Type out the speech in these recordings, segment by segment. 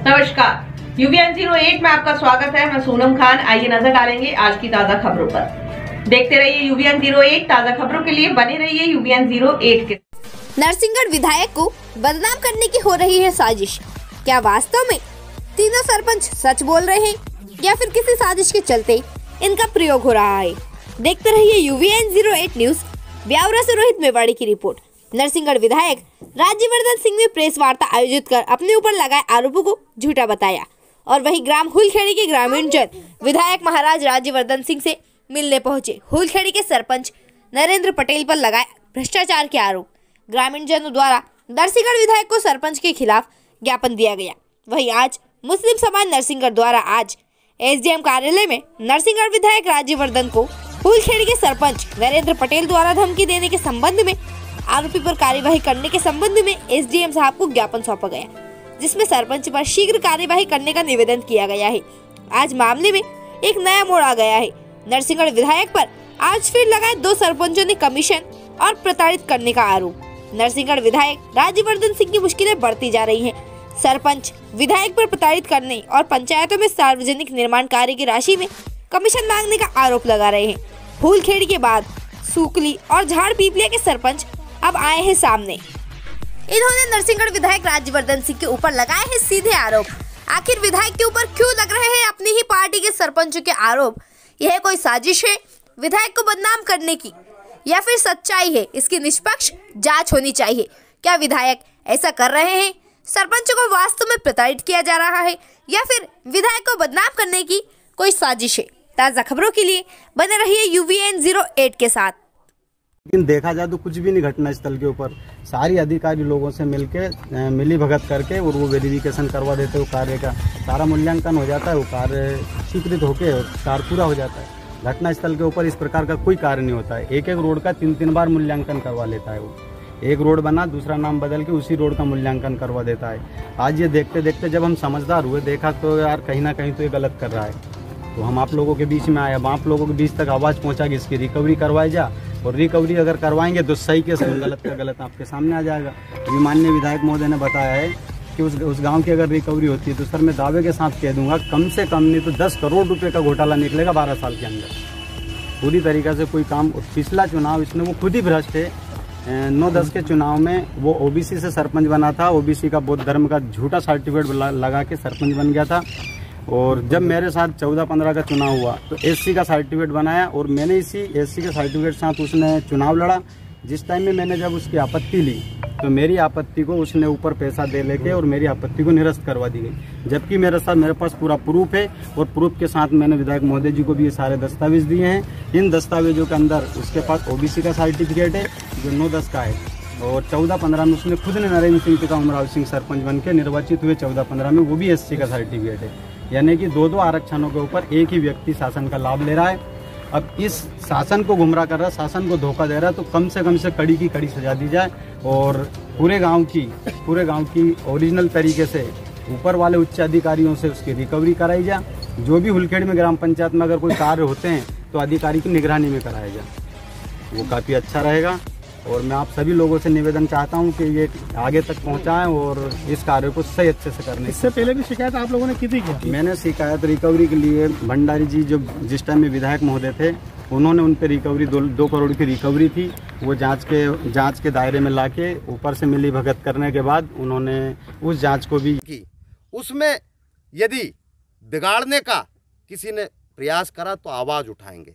नमस्कार, यूवीएन 08 में आपका स्वागत है। मैं सोनम खान। आइए नजर डालेंगे आज की ताजा खबरों पर। देखते रहिए यूवीएन 08। ताजा खबरों के लिए बने रहिए यूवीएन 08 के। नरसिंहगढ़ विधायक को बदनाम करने की हो रही है साजिश। क्या वास्तव में तीनों सरपंच सच बोल रहे हैं या फिर किसी साजिश के चलते इनका प्रयोग हो रहा है? देखते रहिए यूवीएन 08 न्यूज। ब्यावरा से रोहित मेवाड़ी की रिपोर्ट। नरसिंहगढ़ विधायक राज्यवर्धन सिंह ने प्रेस वार्ता आयोजित कर अपने ऊपर लगाए आरोपों को झूठा बताया और वहीं ग्राम हुलखेड़ी के ग्रामीण जन विधायक महाराज राज्यवर्धन सिंह से मिलने पहुंचे। हुलखेड़ी के सरपंच नरेंद्र पटेल पर लगाए भ्रष्टाचार के आरोप। ग्रामीण जनों द्वारा नरसिंहगढ़ विधायक को सरपंच के खिलाफ ज्ञापन दिया गया। वहीं आज मुस्लिम समाज नरसिंहगढ़ द्वारा आज एसडीएम कार्यालय में नरसिंहगढ़ विधायक राज्यवर्धन को हुलखेड़ी के सरपंच नरेंद्र पटेल द्वारा धमकी देने के संबंध में आरोपी पर कार्यवाही करने के संबंध में एसडीएम साहब को ज्ञापन सौंपा गया, जिसमें सरपंच पर शीघ्र कार्यवाही करने का निवेदन किया गया है। आज मामले में एक नया मोड़ आ गया है। नरसिंहगढ़ विधायक पर आज फिर लगाए दो सरपंचों ने कमीशन और प्रताड़ित करने का आरोप। नरसिंहगढ़ विधायक राज्यवर्धन सिंह की मुश्किलें बढ़ती जा रही हैं। सरपंच विधायक पर प्रताड़ित करने और पंचायतों में सार्वजनिक निर्माण कार्य की राशि में कमीशन मांगने का आरोप लगा रहे हैं। फूलखेड़ी के बाद सूकली और झाड़ पीपलिया के सरपंच अब आए हैं सामने। इन्होंने नरसिंहगढ़ विधायक राज्यवर्धन सिंह के ऊपर लगाए हैं सीधे आरोप। आखिर विधायक के ऊपर क्यों लग रहे हैं अपनी ही पार्टी के सरपंचों के आरोप? यह कोई साजिश है विधायक को बदनाम करने की या फिर सच्चाई है? इसकी निष्पक्ष जांच होनी चाहिए। क्या विधायक ऐसा कर रहे हैं? सरपंचों को वास्तव में प्रताड़ित किया जा रहा है या फिर विधायक को बदनाम करने की कोई साजिश है? ताजा खबरों के लिए बने रहिए यूवीएन 08 के साथ। लेकिन देखा जाए तो कुछ भी नहीं घटना स्थल के ऊपर। सारी अधिकारी लोगों से मिलके मिली भगत करके और वो वेरिफिकेशन करवा देते हैं। वो कार्य का सारा मूल्यांकन हो जाता है, वो कार्य स्वीकृत होके कार्य पूरा हो जाता है। घटना स्थल के ऊपर इस प्रकार का कोई कार्य नहीं होता है। एक एक रोड का 3-3 बार मूल्यांकन करवा लेता है। वो एक रोड बना दूसरा नाम बदल के उसी रोड का मूल्यांकन करवा देता है। आज ये देखते देखते जब हम समझदार हुए, देखा तो यार कहीं ना कहीं तो ये गलत कर रहा है, तो हम आप लोगों के बीच में आए। अब आप लोगों के बीच तक आवाज़ पहुंचा कि इसकी रिकवरी करवाई जा, और रिकवरी अगर करवाएंगे तो सही के सही, गलत का गलत आपके सामने आ जाएगा। अभी माननीय विधायक महोदय ने बताया है कि उस गांव की अगर रिकवरी होती है तो सर मैं दावे के साथ कह दूंगा कम से कम नहीं तो 10 करोड़ रुपए का घोटाला निकलेगा 12 साल के अंदर। पूरी तरीक़े से कोई काम। पिछला चुनाव इसमें वो खुद ही भ्रष्ट है। 9-10 के चुनाव में वो ओबीसी से सरपंच बना था। ओबीसी का बौद्ध धर्म का झूठा सर्टिफिकेट लगा के सरपंच बन गया था। और जब मेरे साथ 14-15 का चुनाव हुआ तो एससी का सर्टिफिकेट बनाया और मैंने इसी एससी के सर्टिफिकेट साथ उसने चुनाव लड़ा। जिस टाइम में मैंने जब उसकी आपत्ति ली तो मेरी आपत्ति को उसने ऊपर पैसा दे लेके और मेरी आपत्ति को निरस्त करवा दी गई, जबकि मेरे पास पूरा प्रूफ है। और प्रूफ के साथ मैंने विधायक महोदय जी को भी ये सारे दस्तावेज दिए हैं। इन दस्तावेजों के अंदर उसके पास ओबीसी का सर्टिफिकेट है जो 9-10 का है, और 14-15 में उसने खुद ने नरेंद्र सिंह पिता उमराव सिंह सरपंच बन के निर्वाचित हुए 14-15 में, वो भी एससी का सर्टिफिकेट है। यानी कि 2-2 आरक्षणों के ऊपर एक ही व्यक्ति शासन का लाभ ले रहा है। अब इस शासन को गुमराह कर रहा है, शासन को धोखा दे रहा है, तो कम से कड़ी की कड़ी सजा दी जाए और पूरे गांव की ओरिजिनल तरीके से ऊपर वाले उच्च अधिकारियों से उसकी रिकवरी कराई जाए। जो भी हुलखेड़ी में ग्राम पंचायत में अगर कोई कार्य होते हैं तो अधिकारी की निगरानी में कराया जाए, वो काफ़ी अच्छा रहेगा। और मैं आप सभी लोगों से निवेदन चाहता हूं कि ये आगे तक पहुंचाएं और इस कार्य को सही अच्छे से करने। इससे पहले भी शिकायत आप लोगों ने की थी क्या? मैंने शिकायत रिकवरी के लिए भंडारी जी जो जिस टाइम में विधायक महोदय थे, उन्होंने उन पर रिकवरी 2 करोड़ की रिकवरी थी। वो जांच के दायरे में लाके ऊपर से मिली भगत करने के बाद उन्होंने उस जाँच को भी की। उसमें यदि बिगाड़ने का किसी ने प्रयास करा तो आवाज़ उठाएंगे।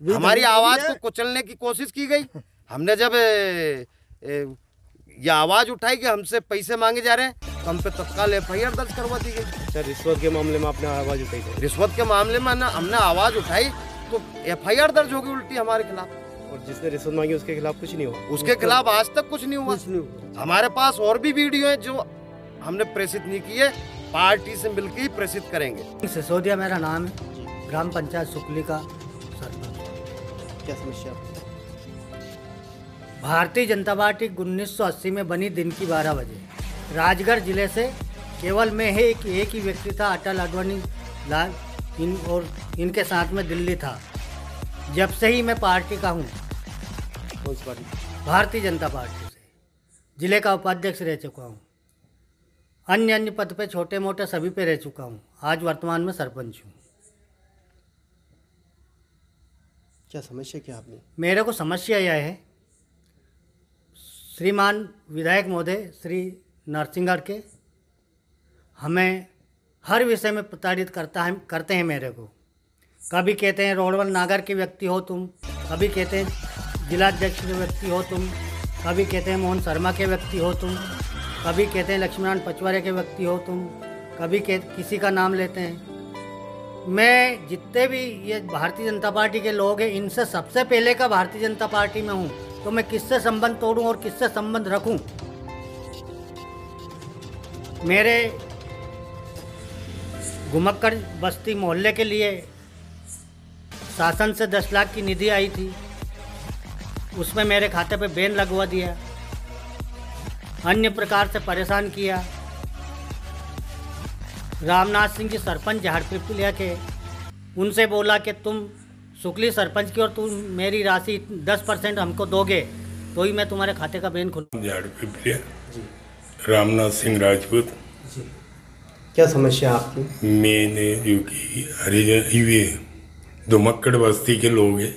हमारी आवाज को कुचलने की कोशिश की गई। हमने जब ये आवाज उठाई कि हमसे पैसे मांगे जा रहे हैं तो हम पे तत्काल एफआईआर दर्ज करवा दी गई। सर, रिश्वत के मामले में आपने आवाज उठाई थी? रिश्वत के मामले में हमने आवाज उठाई तो एफआईआर दर्ज होगी उल्टी हमारे खिलाफ। और जिसने रिश्वत मांगी उसके खिलाफ कुछ नहीं हुआ? उसके खिलाफ आज तक कुछ नहीं हुआ। हमारे पास और भी वीडियो है जो हमने प्रेषित नहीं किए, पार्टी से मिलकर ही प्रेषित करेंगे। सिसोदिया मेरा नाम है, ग्राम पंचायत सुकली का सरपंच। क्या समस्या? भारतीय जनता पार्टी 1980 में बनी दिन की 12 बजे। राजगढ़ जिले से केवल मैं एक ही व्यक्ति था, अटल अडवाणी लाल, और इनके साथ में दिल्ली था। जब से ही मैं पार्टी का हूँ। कौन सी पार्टी? भारतीय जनता पार्टी से जिले का उपाध्यक्ष रह चुका हूँ। अन्य पद पे छोटे मोटे सभी पे रह चुका हूँ। आज वर्तमान में सरपंच हूँ। क्या समस्या क्या आपने? मेरे को समस्या यह है, श्रीमान विधायक महोदय श्री नरसिंहगढ़ के हमें हर विषय में प्रताड़ित करते हैं मेरे को। कभी कहते हैं रोडवल नागर के व्यक्ति हो तुम, कभी कहते हैं जिलाध्यक्ष के व्यक्ति हो तुम, कभी कहते हैं मोहन शर्मा के व्यक्ति हो तुम, कभी कहते हैं लक्ष्मीनारायण पचवारे के व्यक्ति हो तुम, कभी किसी का नाम लेते हैं। मैं जितने भी ये भारतीय जनता पार्टी के लोग हैं, इनसे सबसे पहले का भारतीय जनता पार्टी में हूँ, तो मैं किससे संबंध तोड़ूं और किससे संबंध रखूं? मेरे घुमक्कड़ बस्ती मोहल्ले के लिए शासन से 10 लाख की निधि आई थी, उसमें मेरे खाते पे बैन लगवा दिया, अन्य प्रकार से परेशान किया। रामनाथ सिंह जी सरपंच झाड़पीपलिया के, उनसे बोला कि तुम सुकली सरपंच की और तुम मेरी राशि 10% हमको दोगे तो ही मैं तुम्हारे खाते का बैन खोलूं। झाड़पीपलिया रामनाथ सिंह राजपूत। क्या समस्या आपकी? मैंने जो कि हरिजन ये दुमक्कड़ बस्ती के लोग हैं।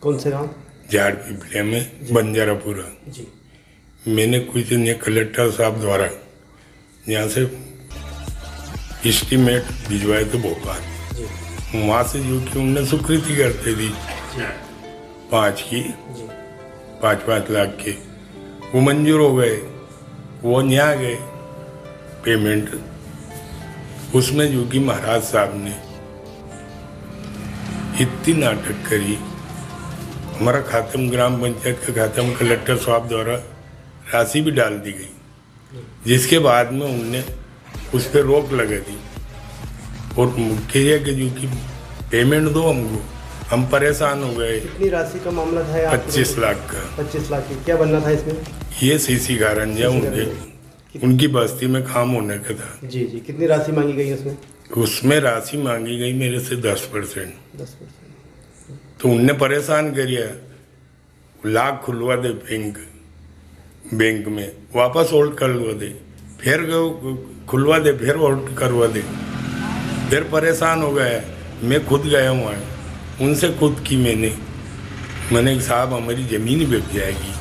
कौन से गांव? झाड़पीपलिया में बंजारापुरा। जी। मैंने कुछ दिन कलेक्टर साहब द्वारा यहाँ से एस्टीमेट भिजवाए थे भोपाल, वहाँ से जो कि उनने स्वीकृति करते दी 5 लाख के, वो मंजूर हो गए। वो यहाँ गए पेमेंट, उसमें जो कि महाराज साहब ने इतनी नाटक करी, हमारा खाते में ग्राम पंचायत के खाते में कलेक्टर साहब द्वारा राशि भी डाल दी गई, जिसके बाद में उनने उस पर रोक लगा दी और मुख्य है कि जो कि पेमेंट दो हमको, हम परेशान हो गए। कितनी राशि का मामला था? 25 लाख का। 25 लाख की क्या बनना था इसमें? ये सीसी कारंजा उनकी बस्ती में काम होने का था। जी जी। कितनी राशि मांगी गई उसमें? उसमें राशि मांगी गई मेरे से 10%। 10%। तो उनने परेशान करिया, लाख खुलवा दे बैंक में, वापस होल्ड करवा दे, फिर खुलवा दे, फिर होल्ड करवा दे, फिर परेशान हो गया। मैं खुद गया हूँ, उनसे खुद की मैंने साहब हमारी ज़मीन बिक जाएगी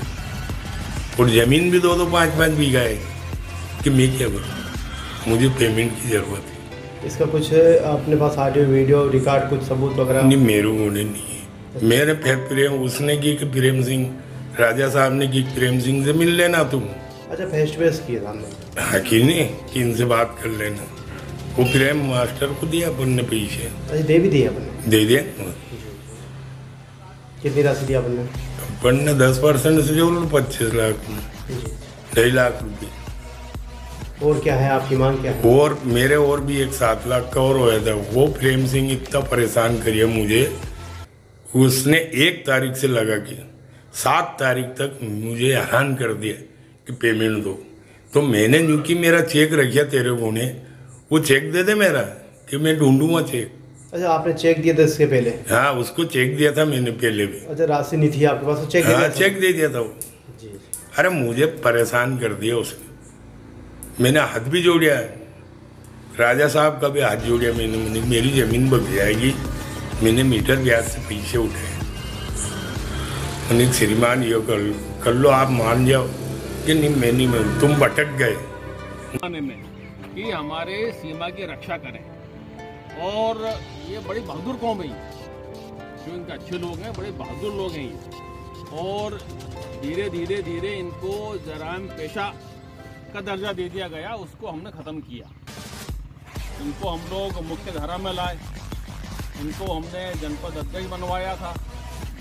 और ज़मीन भी 2-2, 5-5 बीघा है कि मैं क्या करूँ, मुझे पेमेंट की ज़रूरत है। इसका कुछ अपने पास ऑडियो वीडियो रिकॉर्ड कुछ सबूत वगैरह? नहीं, मेरे होने नहीं है। मेरे फिर प्रेम उसने की कि प्रेम सिंह राजा साहब ने की प्रेम सिंह से मिल लेना तुम। अच्छा, फेस टू फेस किया था हमने? हाँ, की नहीं कि इनसे बात कर लेना। वो प्रेम मास्टर को दिया अपन ने पैसे। अच्छा, दे भी दिया अपन? दे दिया। कितनी राशि दिया अपन ने? अपन ने 10% से जो 25 लाख में 2.5 लाख रुपये। और क्या है आपकी मांग, क्या है? और मेरे और भी एक 7 लाख का और होया था। वो प्रेम सिंह इतना परेशान करिए मुझे, उसने 1 तारीख से लगा के 7 तारीख तक मुझे हैरान कर दिया कि पेमेंट दो। तो मैंने जो कि मेरा चेक रखा तेरे को ने, वो चेक दे दे मेरा कि मैं ढूंढूंगा चेक। अच्छा, आपने चेक दिया था इसके पहले? हाँ, उसको चेक दिया था मैंने पहले भी। अच्छा, राशि नहीं थी आपके पास, चेक? हाँ, चेक दे दिया था वो। जी। अरे मुझे परेशान कर दिया उसने। मैंने हाथ भी जोड़ा, राजा साहब का भी हाथ जोड़ा मैंने मेरी ज़मीन बच जाएगी। मैंने मीटर ब्याज से पैसे उठाए। श्रीमान ये कर लो, आप मान जाओ कि नहीं, मैं नहीं मान, तुम भटक गए। में कि हमारे सीमा की रक्षा करें, और ये बड़ी बहादुर कौम है, जो इनके अच्छे लोग हैं, बड़े बहादुर लोग हैं ये। और धीरे धीरे धीरे इनको जराइम पेशा का दर्जा दे दिया गया, उसको हमने ख़त्म किया। इनको हम लोग मुख्य धारा में लाए, इनको हमने जनपद अध्यक्ष बनवाया था,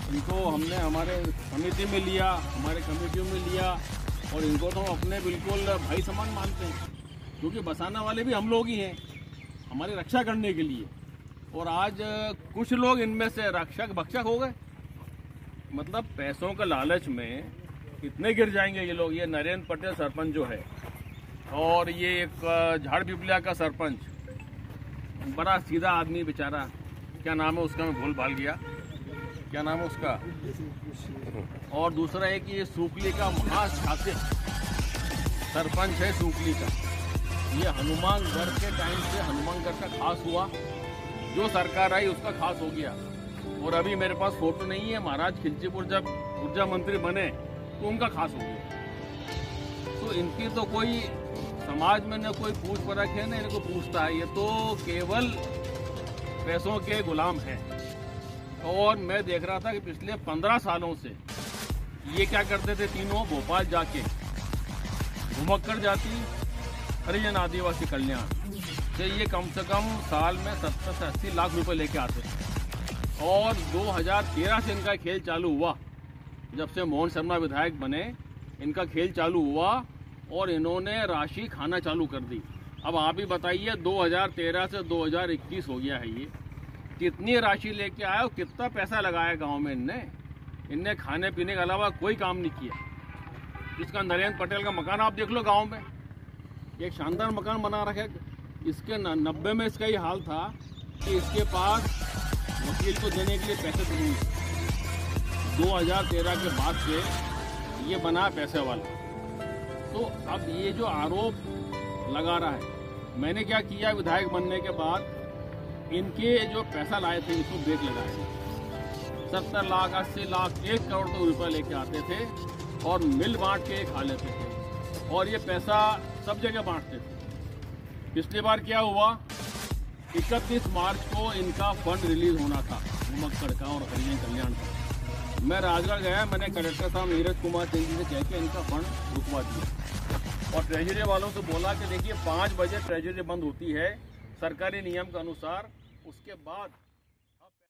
इनको हमने हमारे समिति में लिया, हमारे कमेटियों में लिया, और इनको तो अपने बिल्कुल भाई समान मानते हैं, क्योंकि बसाने वाले भी हम लोग ही हैं हमारी रक्षा करने के लिए। और आज कुछ लोग इनमें से रक्षक भक्षक हो गए, मतलब पैसों के लालच में इतने गिर जाएंगे ये लोग। ये नरेंद्र पटेल सरपंच जो है, और ये एक झाड़पीपलिया का सरपंच, बड़ा सीधा आदमी बेचारा, क्या नाम है उसका, मैं भूल भाल गया, क्या नाम है उसका। और दूसरा है कि ये सूखली का महाशासित सरपंच है, सूखली का। ये हनुमानगढ़ के टाइम से हनुमानगढ़ का खास हुआ, जो सरकार आई उसका खास हो गया। और अभी मेरे पास फोटो नहीं है, महाराज खिलचीपुर जब ऊर्जा मंत्री बने तो उनका खास हो गया। तो इनकी तो कोई समाज में न कोई पूछ परख है, न इनको पूछता है, ये तो केवल पैसों के गुलाम हैं। और मैं देख रहा था कि पिछले 15 सालों से ये क्या करते थे, तीनों भोपाल जाके घुमक्कड़ जाति हरिजन आदिवासी कल्याण से ये कम से कम साल में 70 से 80 लाख रुपए लेके आते थे। और 2013 से इनका खेल चालू हुआ, जब से मोहन शर्मा विधायक बने इनका खेल चालू हुआ और इन्होंने राशि खाना चालू कर दी। अब आप ही बताइए 2013 से 2021 हो गया है, ये कितनी राशि लेके आया और कितना पैसा लगाया गांव में इनने खाने पीने के अलावा कोई काम नहीं किया। इसका नरेंद्र पटेल का मकान आप देख लो, गांव में एक शानदार मकान बना रखे। इसके 90 में इसका ये हाल था कि इसके पास वकील को देने के लिए पैसे नहीं। 2013 के बाद से ये बना पैसे वाला। तो अब ये जो आरोप लगा रहा है, मैंने क्या किया विधायक बनने के बाद, इनके जो पैसा लाए थे इसको ब्रेक लगाए। 70 लाख 80 लाख 1 करोड़ तो रुपये लेके आते थे और मिल बांट के खा लेते थे और ये पैसा सब जगह बांटते थे। पिछली बार क्या हुआ, 31 मार्च को इनका फंड रिलीज होना था घुमक्कड़ का और हरिजन कल्याण का। मैं राजगढ़ गया, मैंने कलेक्टर साहब नीरज कुमार सिंह जी से कह के इनका फंड रुकवा दिया और ट्रेजरी वालों से बोला कि देखिए 5 बजे ट्रेजरी बंद होती है सरकारी नियम के अनुसार, उसके बाद